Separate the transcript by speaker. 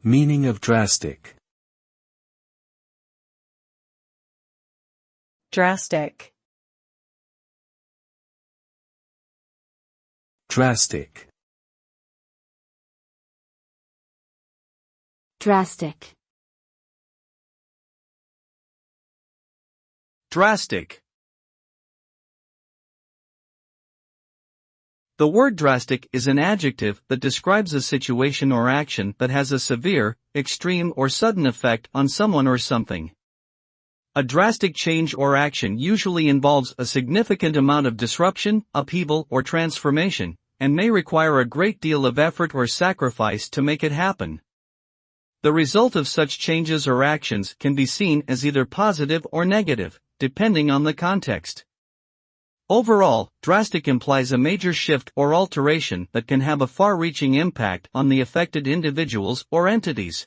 Speaker 1: Meaning of drastic.
Speaker 2: Drastic.
Speaker 1: Drastic.
Speaker 3: Drastic.
Speaker 4: Drastic. The word drastic is an adjective that describes a situation or action that has a severe, extreme or sudden effect on someone or something. A drastic change or action usually involves a significant amount of disruption, upheaval or transformation, and may require a great deal of effort or sacrifice to make it happen. The result of such changes or actions can be seen as either positive or negative, depending on the context. Overall, drastic implies a major shift or alteration that can have a far-reaching impact on the affected individuals or entities.